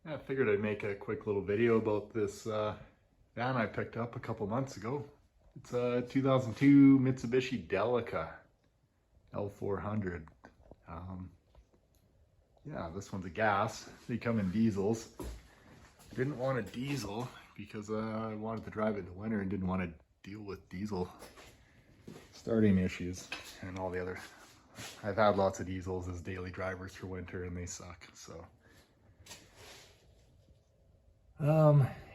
I figured I'd make a quick little video about this van I picked up a couple months ago. It's a 2002 Mitsubishi Delica L400. Yeah, this one's a gas. They come in diesels. Didn't want a diesel because I wanted to drive it in the winter and didn't want to deal with diesel starting issues and all the other. I've had lots of diesels as daily drivers for winter and they suck, so.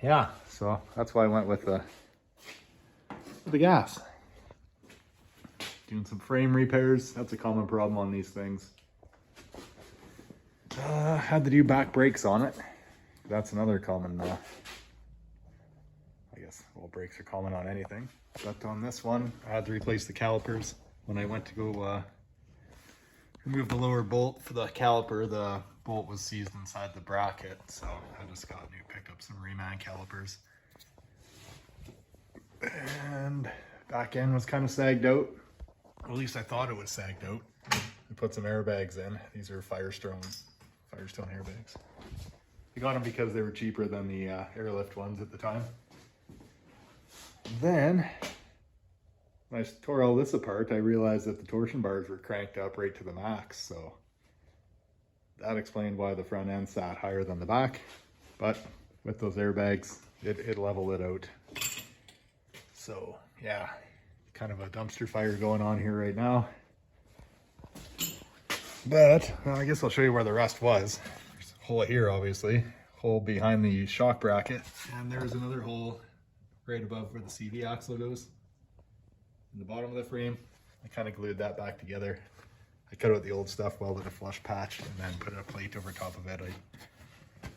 Yeah, so that's why I went with the gas. Doing some frame repairs. That's a common problem on these things. Had to do back brakes on it. That's another common, I guess, well, brakes are common on anything. But on this one, I had to replace the calipers. When I went to go remove the lower bolt for the caliper, the bolt was seized inside the bracket. So I just picked up some reman calipers. And back end was kind of sagged out. Or at least I thought it was sagged out. I put some airbags in. These are Firestone airbags. I got them because they were cheaper than the airlift ones at the time. Then, when I tore all this apart, I realized that the torsion bars were cranked up right to the max. So that explained why the front end sat higher than the back. But with those airbags, it leveled it out. So yeah, kind of a dumpster fire going on here right now. But well, I guess I'll show you where the rest was. There's a hole here, obviously, hole behind the shock bracket, and there's another hole right above where the CV axle goes in the bottom of the frame. I kind of glued that back together. I cut out the old stuff, welded a flush patch, and then put a plate over top of it. I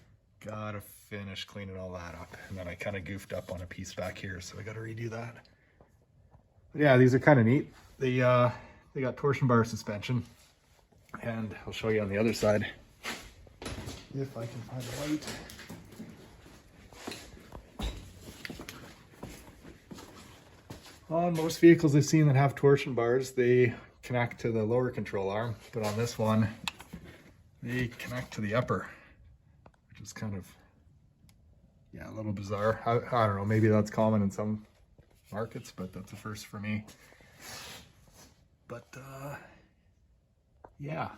gotta finish cleaning all that up, and then I kind of goofed up on a piece back here, so I gotta redo that. But yeah, these are kind of neat. They got torsion bar suspension, and I'll show you on the other side if I can find the light. On most vehicles I've seen that have torsion bars, they connect to the lower control arm, but on this one they connect to the upper, which is kind of, yeah, a little bizarre. I don't know, maybe that's common in some markets, but that's a first for me. But yeah,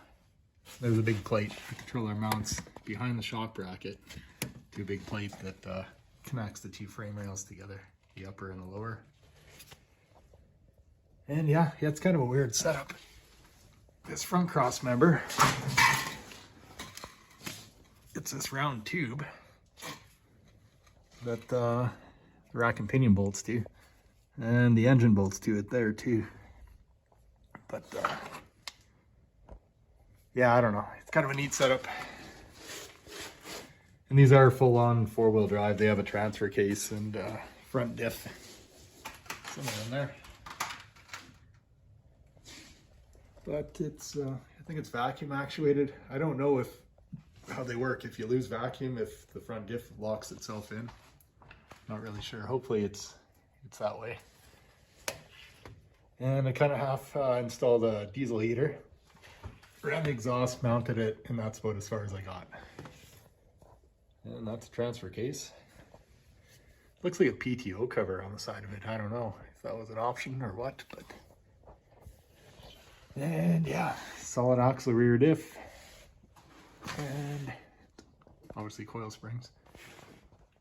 there's a big plate. The controller mounts behind the shock bracket to a big plate that connects the two frame rails together, the upper and the lower. And yeah, it's kind of a weird setup. This front cross member, it's this round tube that the rack and pinion bolts to, and the engine bolts to it there too. But yeah, I don't know. It's kind of a neat setup. And these are full-on four-wheel drive. They have a transfer case and front diff somewhere in there. But it's, I think it's vacuum actuated. I don't know how they work. If you lose vacuum, if the front diff locks itself in. Not really sure. Hopefully it's that way. And I kind of half installed a diesel heater. Ran the exhaust, mounted it, and that's about as far as I got. And that's a transfer case. Looks like a PTO cover on the side of it. I don't know if that was an option or what, but. And yeah, solid axle rear diff. And obviously coil springs.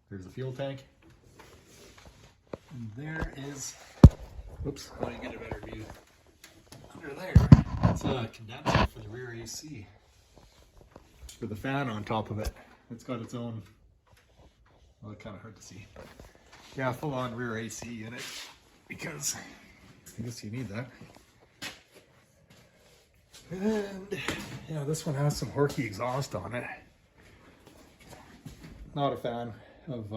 There's the fuel tank. And there is, oops, let me get a better view. Under there, that's a condenser for the rear AC. For the fan on top of it. It's got its own, well, it's kind of hard to see, but yeah, full on rear AC unit, because I guess you need that. And yeah, this one has some Horky exhaust on it. Not a fan of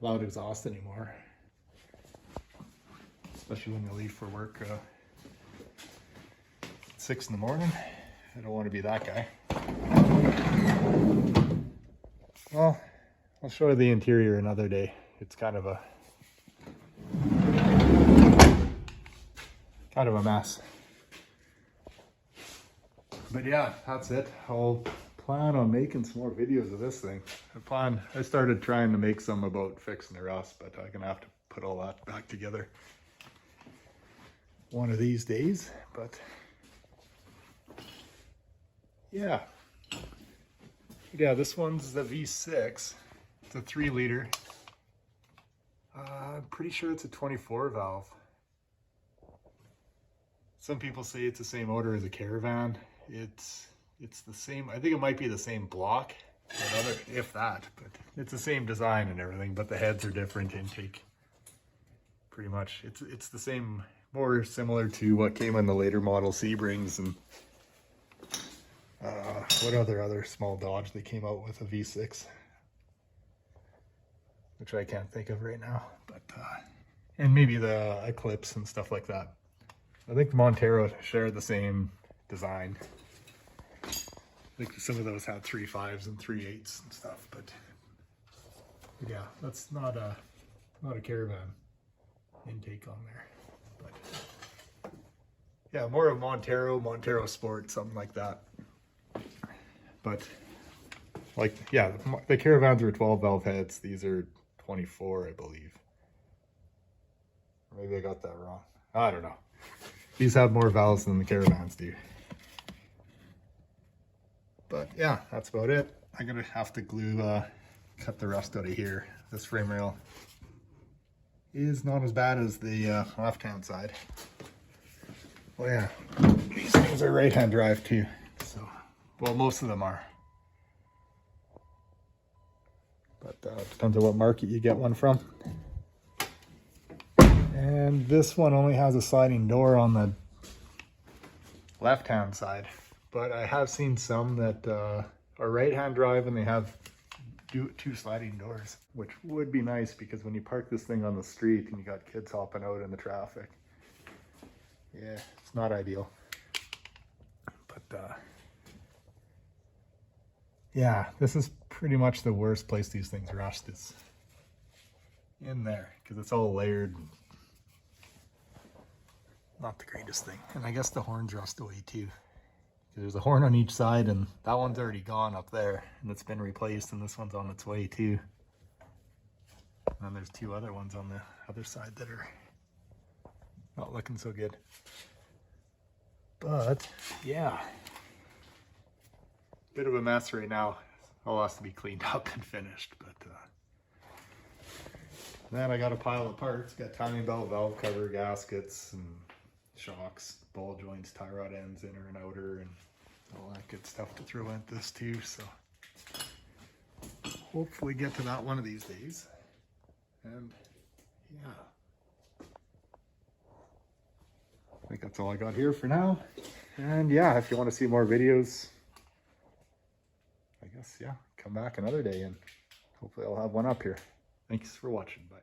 loud exhaust anymore, especially when you leave for work at 6 in the morning. I don't want to be that guy. Well, I'll show you the interior another day. It's kind of a mess. But yeah, that's it. I'll plan on making some more videos of this thing. I started trying to make some about fixing the rust, but I'm gonna have to put all that back together one of these days. But yeah, this one's the V6. It's a 3-liter. I'm pretty sure it's a 24 valve. Some people say it's the same motor as a Caravan. It's the same. I think it might be the same block, if that, but it's the same design and everything, but the heads are different intake. Pretty much. It's the same, more similar to what came in the later model Sebrings and what other small Dodge they came out with, a V6, which I can't think of right now, but and maybe the Eclipse and stuff like that. I think the Montero shared the same design. I think some of those had 3.5s and 3.8s and stuff, but yeah, that's not a Caravan intake on there. But yeah, more of Montero Sport, something like that. But like, yeah, the Caravans are 12 valve heads. These are 24, I believe. Maybe I got that wrong. I don't know. These have more valves than the Caravans do. But yeah, that's about it. I'm gonna have to cut the rust out of here. This frame rail is not as bad as the left-hand side. Well, yeah, these things are right-hand drive too. So, well, most of them are. But depends on what market you get one from. And this one only has a sliding door on the left-hand side. But I have seen some that are right-hand drive and they have two sliding doors, which would be nice because when you park this thing on the street and you got kids hopping out in the traffic, yeah, it's not ideal. But yeah, this is pretty much the worst place these things rust, is in there, because it's all layered. Not the greatest thing. And I guess the horns rust away too. There's a horn on each side, and that one's already gone up there, and it's been replaced, and this one's on its way too. And then there's 2 other ones on the other side that are not looking so good. But yeah, bit of a mess right now. All has to be cleaned up and finished. But then I got a pile of parts. Got timing belt, valve cover, gaskets, and shocks, ball joints, tie rod ends, inner and outer, and all that good stuff to throw at this too. So hopefully get to that one of these days. And yeah, I think that's all I got here for now. And yeah, if you want to see more videos, I guess, yeah, come back another day and hopefully I'll have one up here. Thanks for watching. Bye.